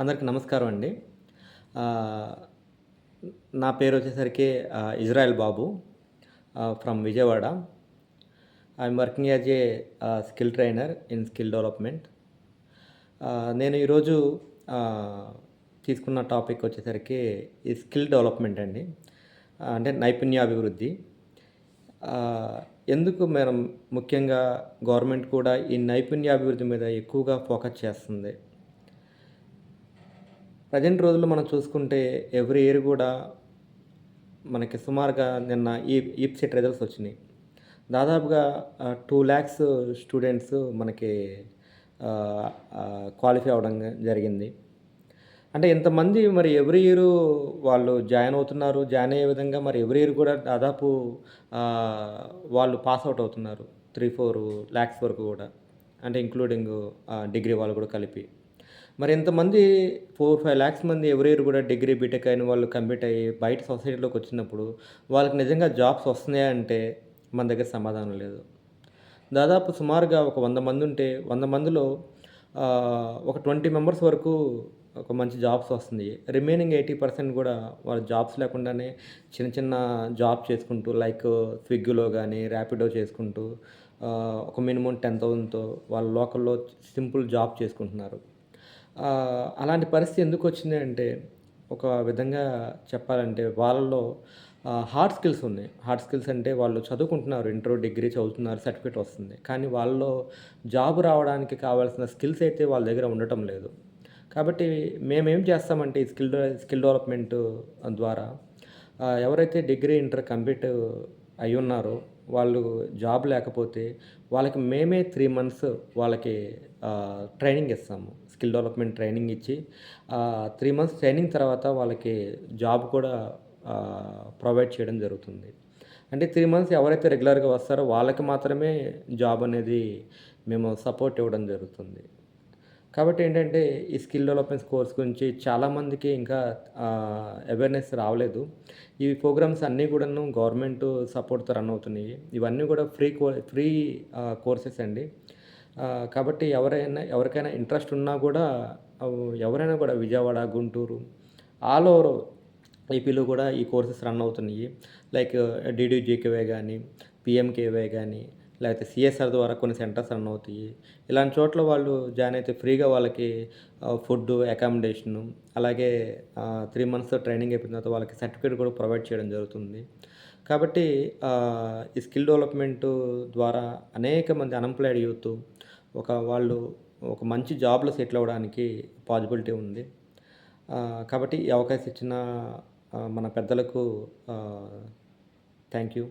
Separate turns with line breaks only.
అందరికి నమస్కారం అండి. ఆహ్, నా పేరొచ్చేసరికి Israel Babu from Vijayawada. I'm working as a skill trainer in skill development. నేను ఈరోజు ఆహ్, తీసుకున్న టాపిక్ వచ్చేసరికి ఈ స్కిల్ డెవలప్‌మెంట్ అండి. అంటే నైపుణ్యాభివృద్ధి. ఆహ్, ఎందుకు మనం ముఖ్యంగా గవర్నమెంట్ కూడా ఈ నైపుణ్యాభివృద్ధి మీద ఎక్కువగా ఫోకస్ చేస్తుంది. ప్రెజెంట్ రోజుల్లో మనం చూసుకుంటే ఎవ్రీ ఇయర్ గూడా మనకి సుమారుగా నిన్న ఈప్సెట్ రిజల్ట్స్ వచ్చినియి. దాదాపుగా 2,00,000 స్టూడెంట్స్ మనకి ఆహ్, క్వాలిఫై అవ్వడం జరిగింది. అంటే ఇంతమంది మరి ఎవ్రీ ఇయరు వాళ్ళు జాయిన్ అవుతున్నారు. జాయిన్ అయ్యే విధంగా మరి ఎవ్రీ ఇయర్ కూడా దాదాపు ఆహ్, వాళ్ళు పాస్ అవుట్ అవుతున్నారు. 3, 4 లాక్స్ వరకు గూడా. అంటే ఇంక్లూడింగ్ డిగ్రీ వాళ్ళు కూడా కలిపి. మరి ఇంతమంది 4, 5 లాక్స్ మంది ఎవ్రీ ఇయర్ కూడా డిగ్రీ, బీటెక్ అయిన వాళ్ళు కంప్లీట్ అయ్యి బయట సొసైటీలోకొచ్చినప్పుడు వాళ్ళకి నిజంగా జాబ్స్ వస్తున్నాయా అంటే మన దగ్గర సమాధానం లేదు. దాదాపు సుమారుగా ఒక 100 మందుంటే 100 మందిలో ఒక 20 మెంబర్స్ వరకు ఒక మంచి జాబ్స్ వస్తున్నాయి. రిమైనింగ్ 80% గూడా వాళ్ళు జాబ్స్ లేకుండానే చిన్న చిన్న జాబ్ చేసుకుంటూ లైక్ స్విగ్గీలో గానీ, ర్యాపిడో చేసుకుంటూ ఒక మినిమమ్ 10,000తో వాళ్ళ లోకల్‌లో సింపుల్ జాబ్ చేసుకుంటున్నారు. అలాంటి పరిస్థితి ఎందుకొచ్చింది అంటే, ఒక విధంగా చెప్పాలంటే వాళ్ళలో హార్డ్ స్కిల్స్ ఉన్నాయి. హార్డ్ స్కిల్స్ అంటే వాళ్ళు చదువుకుంటున్నారు. ఇంటర్, డిగ్రీ చదువుతున్నారు. సర్టిఫికేట్ వస్తుంది. కానీ వాళ్ళలో జాబ్ రావడానికి కావాల్సిన స్కిల్స్ అయితే వాళ్ళ దగ్గర ఉండటం లేదు. కాబట్టి మేమేం చేస్తామంటే ఈ స్కిల్ డెవలప్‌మెంట్ ద్వారా ఎవరైతే డిగ్రీ, ఇంటర్ కంప్లీట్ అయ్యున్నారో వాళ్ళు జాబ్ లేకపోతే వాళ్ళకి మేమే 3 మంత్స్ వాళ్ళకి ట్రైనింగ్ ఇస్తాము. స్కిల్ డెవలప్‌మెంట్ ట్రైనింగ్ ఇచ్చి 3 మంత్స్ ట్రైనింగ్ తర్వాత వాళ్ళకి జాబ్ కూడా ప్రొవైడ్ చేయడం జరుగుతుంది. అంటే 3 మంత్స్ ఎవరైతే రెగ్యులర్‌గా వస్తారో వాళ్ళకి మాత్రమే జాబ్ అనేది మేము సపోర్ట్ ఇవ్వడం జరుగుతుంది. కాబట్టి ఏంటంటే, ఈ స్కిల్ డెవలప్‌మెంట్ కోర్స్ గురించి చాలామందికి ఇంకా అవేర్‌నెస్ రావలేదు. ఈ ప్రోగ్రామ్స్ అన్నీ కూడాను గవర్నమెంటు సపోర్ట్‌తో రన్ అవుతున్నాయి. ఇవన్నీ కూడా ఫ్రీ కోర్సెస్ అండి. కాబట్టి ఎవరికైనా ఇంట్రెస్ట్ ఉన్నా కూడా ఎవరైనా కూడా విజయవాడ, గుంటూరు ఆల్ ఓవర్ ఏపీలో కూడా ఈ కోర్సెస్ రన్ అవుతున్నాయి. లైక్ డీడీజీకేవై గానీ, పీఎంకేవై గానీ, లేకపోతే సీఎస్ఆర్ ద్వారా కొన్ని సెంటర్స్ రన్ అవుతాయి. ఇలాంటి చోట్ల వాళ్ళు జాయిన్ అయితే ఫ్రీగా వాళ్ళకి ఫుడ్డు, అకామిడేషను అలాగే 3 మంత్స్ ట్రైనింగ్ అయిపోయిన తర్వాత వాళ్ళకి సర్టిఫికేట్ కూడా ప్రొవైడ్ చేయడం జరుగుతుంది. కాబట్టి ఈ స్కిల్ డెవలప్‌మెంటు ద్వారా అనేక మంది అన్‌ఎంప్లాయిడ్ యూత్ వాళ్ళు ఒక మంచి జాబ్‌లో సెటిల్ అవ్వడానికి పాజిబిలిటీ ఉంది. కాబట్టి ఈ అవకాశం ఇచ్చిన మన పెద్దలకు థ్యాంక్ యూ.